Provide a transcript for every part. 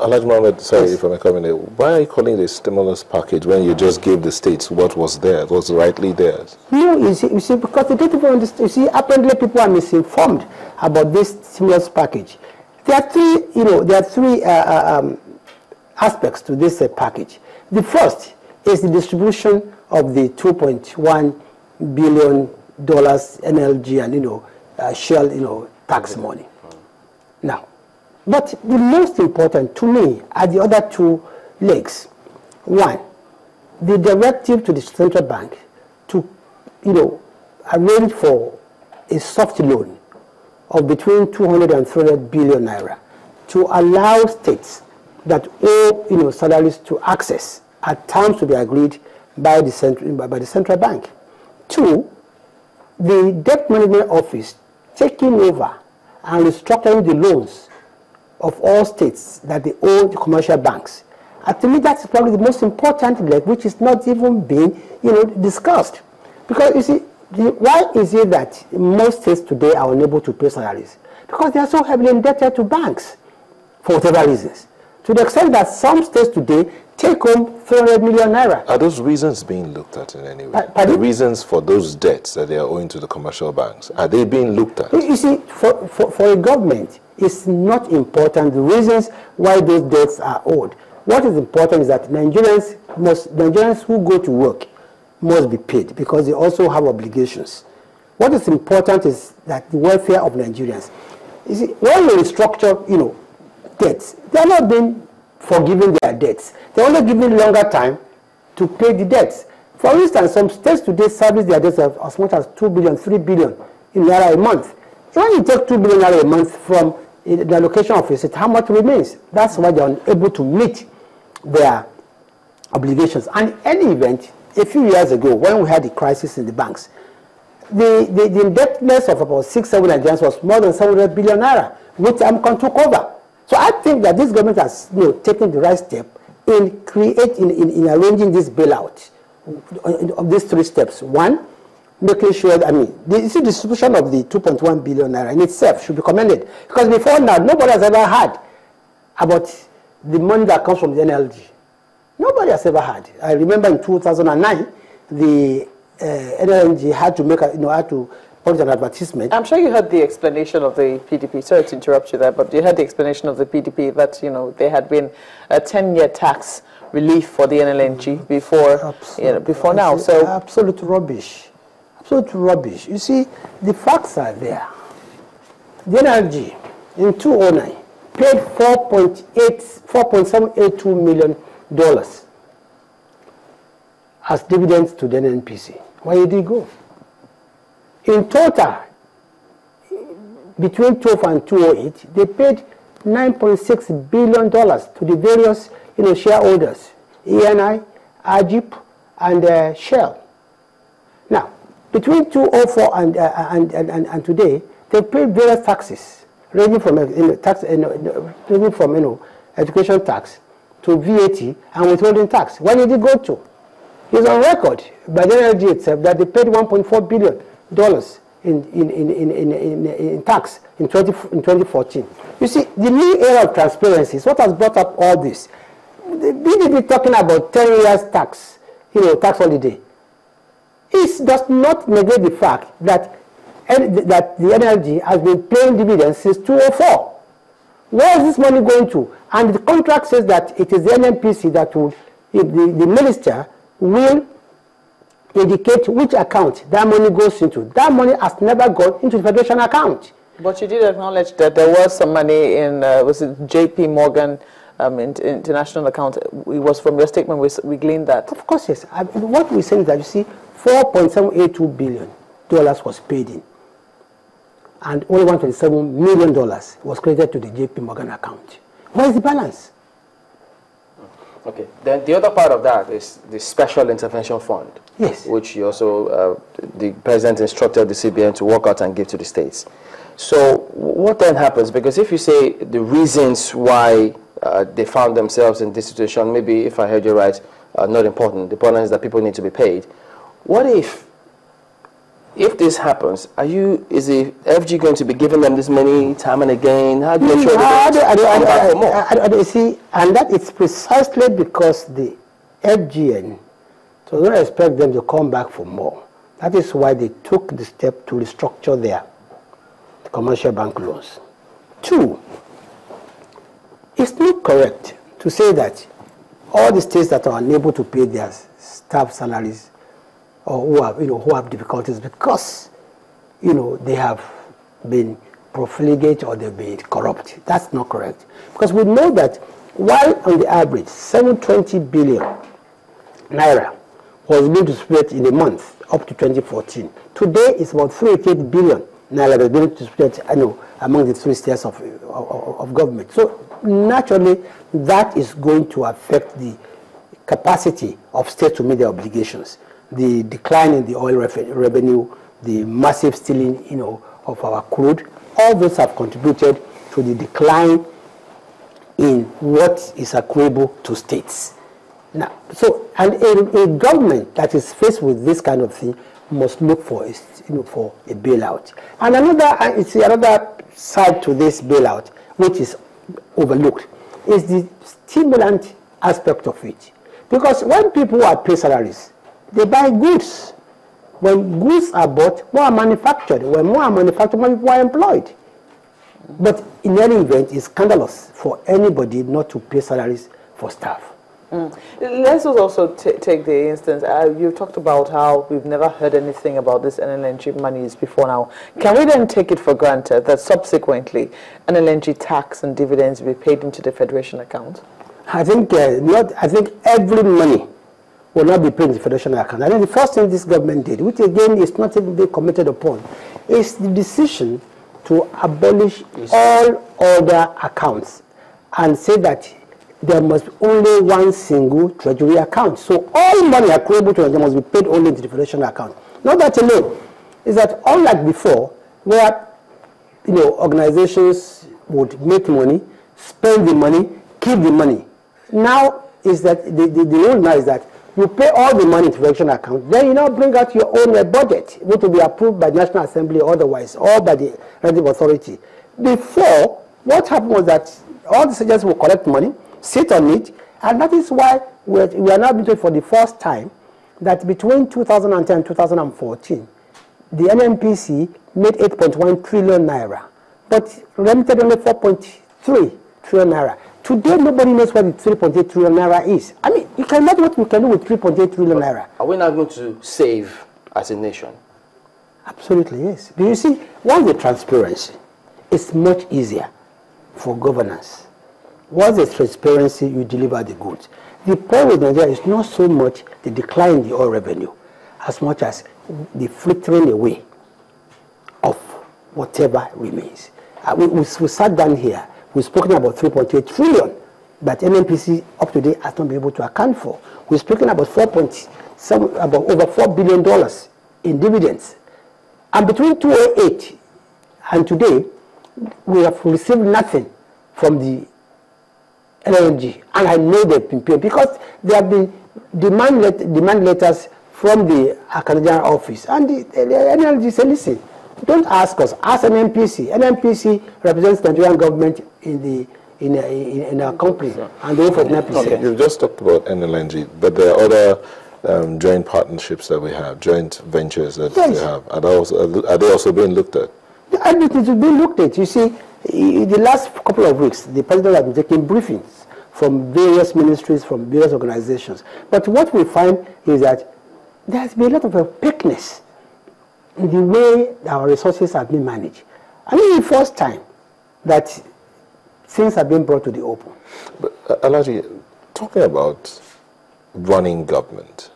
Lai Mohammed, sorry Yes. if I'm coming in. Why are you calling it a stimulus package when you just gave the states what was there, what was rightly theirs? No, you see, because they don't even understand. You see, apparently people are misinformed about this stimulus package. There are three, aspects to this package. The first is the distribution of the $2.1 billion NLG and Shell tax money. Now, but the most important to me are the other two legs. One, the directive to the central bank to arrange for a soft loan of between 200 and 300 billion naira to allow states that owe salaries to access at times to be agreed by the central bank. Two, the debt management office taking over and restructuring the loans of all states that they owe the commercial banks. To me, that's probably the most important leg, which is not even being discussed. Because you see, why is it that most states today are unable to pay salaries? Because they are so heavily indebted to banks for whatever reasons. To the extent that some states today take home 300 million naira. Are those reasons being looked at in any way? Pardon? The reasons for those debts that they are owing to the commercial banks, are they being looked at? You see, for a government, it's not important the reasons why those debts are owed. What is important is that Nigerians who go to work must be paid because they also have obligations. What is important is that the welfare of Nigerians. You see, when you restructure, debts, they are not being forgiving their debts. They're only giving longer time to pay the debts. For instance, some states today service their debts of as much as 2 billion, 3 billion in naira a month. When you take 2 billion naira a month from the allocation of a state, how much remains? That's why they're unable to meet their obligations. And in any event, a few years ago, when we had the crisis in the banks, the indebtedness of about 6-7 Nigerians was more than 700 billion naira, which AMCON took over. So I think that this government has taken the right step in arranging this bailout of these three steps. One, making sure that, the distribution of the 2.1 billion naira in itself should be commended. Because before now, nobody has ever heard about the money that comes from the NLG. Nobody has ever heard. I remember in 2009, the NLNG had to make had to publish an advertisement. I'm sure you heard the explanation of the PDP. Sorry to interrupt you there, but you heard the explanation of the PDP that there had been a 10-year tax relief for the NLNG before now. So absolute rubbish. Absolute rubbish. You see, the facts are there. The NLG in 2009 paid $4.782 million as dividends to the NNPC. Where did it go? In total, between 2012 and 2008, they paid $9.6 billion to the various shareholders, ENI, AGIP, and Shell. Now, between 2004 and today, they paid various taxes, ranging from education tax to VAT and withholding tax. Where did it go to? It's on record by the NLG itself that they paid $1.4 billion in tax in 2014. You see, the new era of transparency is what has brought up all this. The BDP talking about 10 years tax, tax holiday. It does not negate the fact that the NLG has been paying dividends since 2004. Where is this money going to? And the contract says that it is the NNPC that will, the minister will indicate which account that money goes into. That money has never gone into the federation account. But you did acknowledge that there was some money in, was it JP Morgan international account? It was from your statement we gleaned that. Of course, yes. What we're saying is that, you see, $4.782 billion was paid in. And only $127 million was credited to the JP Morgan account. Where is the balance? Okay. Then the other part of that is the Special Intervention Fund. Yes. Which you also, the president instructed the CBN to work out and give to the states. So what then happens? Because if you say the reasons why they found themselves in this situation, maybe if I heard you right, not important. The important is that people need to be paid. What if If this happens, is the FG going to be giving them this money time and again? How do you ensure I see, and that is precisely because the FGN, so don't expect them to come back for more. That is why they took the step to restructure their commercial bank loans. 2, it's not correct to say that all the states that are unable to pay their staff salaries or who have difficulties because they have been profligate or they've been corrupt. That's not correct. Because we know that while on the average 720 billion naira was being distributed in a month up to 2014, today it's about 388 billion naira that's being distributed among the 3 states of government. So naturally that is going to affect the capacity of states to meet their obligations. The decline in the oil revenue, the massive stealing, of our crude, all those have contributed to the decline in what is accruable to states. Now, and a government that is faced with this kind of thing must look for a bailout. And another side to this bailout, which is overlooked, is the stimulant aspect of it. Because when people are paid salaries, they buy goods. When goods are bought, more are manufactured. When more are manufactured, more people are employed. But in any event, it's scandalous for anybody not to pay salaries for staff. Let's also take the instance. You talked about how we've never heard anything about this NLNG monies before now. Can we then take it for granted that subsequently NLNG tax and dividends will be paid into the Federation account? I think I think every money will not be paid in the Federation account. I think the first thing this government did, which again is not even being committed upon, is the decision to abolish all other accounts and say that there must be only one single treasury account. So all money accruable to them must be paid only into the Federation account. Not that alone. Is that unlike before, where organizations would make money, spend the money, keep the money. Now is that the rule now is that you pay all the money into the Federation account, then you now bring out your own budget, which will be approved by the National Assembly or otherwise, or by the relative authority. Before, what happened was that all the soldiers will collect money, sit on it, and that is why we are now being told for the first time that between 2010 and 2014, the NNPC made 8.1 trillion naira, but remitted only 4.3 trillion naira. Today, nobody knows what the 3.8 trillion naira is. I mean, you can imagine what we can do with 3.8 trillion naira. Are we not going to save as a nation? Absolutely, yes. But you see, once the transparency, it's much easier for governance. Once there's transparency, you deliver the goods. The problem with Nigeria is not so much the decline in the oil revenue, as much as the frittering away of whatever remains. We sat down here, we've spoken about 3.8 trillion that NNPC up to date has not been able to account for. We've spoken about about over $4 billion in dividends. And between 2008 and today, we have received nothing from the NLNG, and I know they've been paid because there have been demand letters from the Canadian office, and the NLNG said, listen, don't ask us, ask NNPC. NNPC represents the Nigerian government in our company, and they for NNPC. Okay, you've just talked about NLNG, but there are other joint partnerships that we have, joint ventures that we have. Are they also being looked at? Everything is being looked at. You see, in the last couple of weeks, the president has been taking briefings from various ministries, from various organizations. But what we find is that there has been a lot of opaqueness in the way our resources have been managed. I mean, the first time that things have been brought to the open. But Alhaji, talking about running government,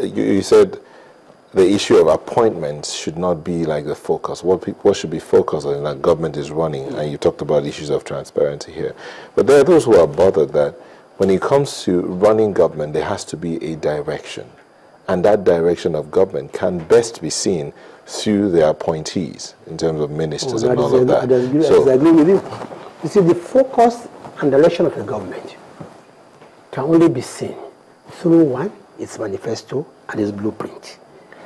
you said the issue of appointments should not be like the focus. What should be focused on that government is running, and you talked about issues of transparency here. But there are those who are bothered that when it comes to running government, there has to be a direction. And that direction of government can best be seen through the appointees in terms of ministers and all of that. I agree with you. You see, the focus and direction of the government can only be seen through one, its manifesto and its blueprint.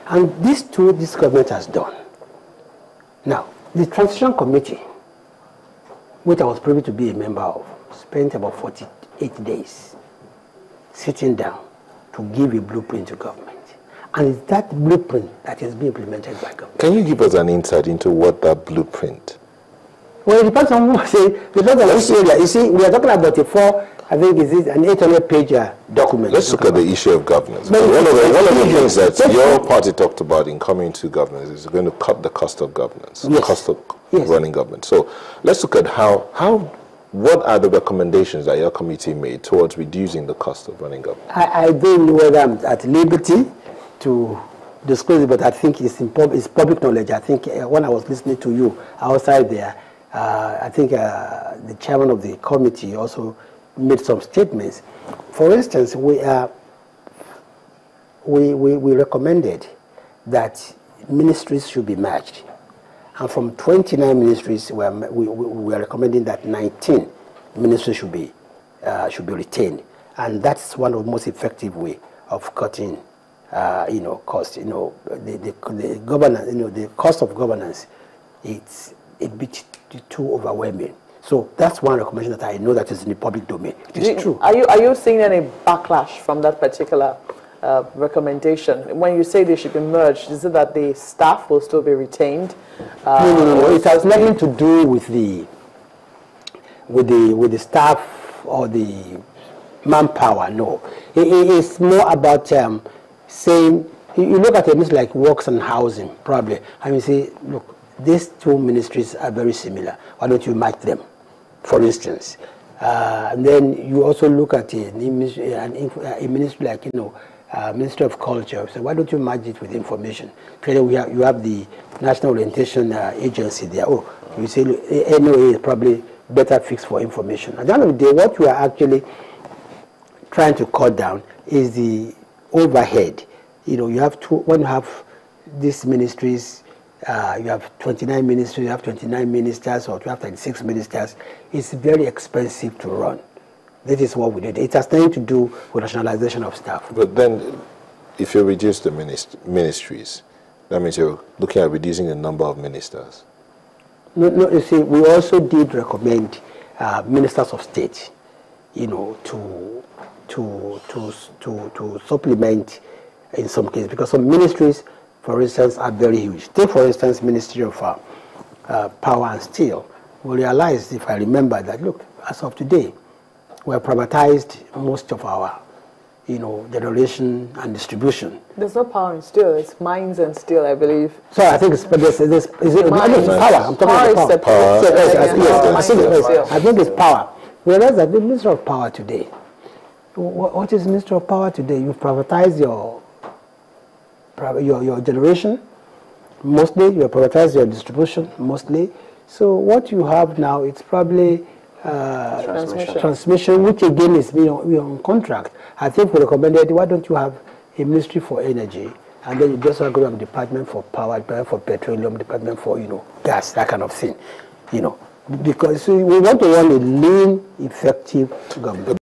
And these two, this government has done. Now, the Transition Committee, which I was privy to be a member of, spent about 48 days sitting down to give a blueprint to government. And it's that blueprint that is being implemented by government. Can you give us an insight into what that blueprint? Well, it depends on what say. Depends on which area. You see, we are talking about an 800-page document. Let's look at the issue of governance. One of the things that your party talked about in coming to governance is going to cut the cost of governance, the cost of running government. So let's look at what are the recommendations that your committee made towards reducing the cost of running government? I don't know whether I'm at liberty to disclose it, but I think it's public knowledge. I think when I was listening to you outside there, I think the chairman of the committee also made some statements. For instance, we recommended that ministries should be merged. And from 29 ministries, we are recommending that 19 ministries should be retained. And that's one of the most effective way of cutting cost. The governance, the cost of governance, it's a bit too overwhelming. So that's one recommendation that I know that is in the public domain. It is true. Are you seeing any backlash from that particular recommendation? When you say they should be merged, is it that the staff will still be retained? No. It has nothing to do with the staff or the manpower. No, it's more about saying, you look at a ministry like works and housing, probably, and you say, look, these two ministries are very similar. Why don't you match them, for instance? And then you also look at a ministry like, Ministry of Culture. So why don't you match it with information? Clearly, you have the National Orientation Agency there. Oh, you say NOA is probably better fixed for information. At the end of the day, what we are actually trying to cut down is the overhead. You have when you have these ministries, you have 29 ministries, you have 29 ministers, or you have 36 ministers. It's very expensive to run. That is what we did. It has nothing to do with rationalization of staff. But then, if you reduce the ministries, that means you're looking at reducing the number of ministers. No, you see, we also did recommend ministers of state, to supplement in some cases, because some ministries, for instance, are very huge. Take, for instance, Ministry of Power and Steel. We realized, if I remember, that, look, as of today, we have privatized most of our, generation and distribution. There's no power in steel. It's mines and steel, I believe. So I think it's power. I'm talking about power. I think it's power. Whereas the Minister of Power today, what is Minister of Power today? You've privatized your generation, mostly. You have privatized your distribution, mostly. So what you have now, it's probably transmission, which again is we on contract. I think we recommended, why don't you have a ministry for energy, and then you just have a department for power, department for petroleum, department for gas, that kind of thing, because we want to run a lean, effective government.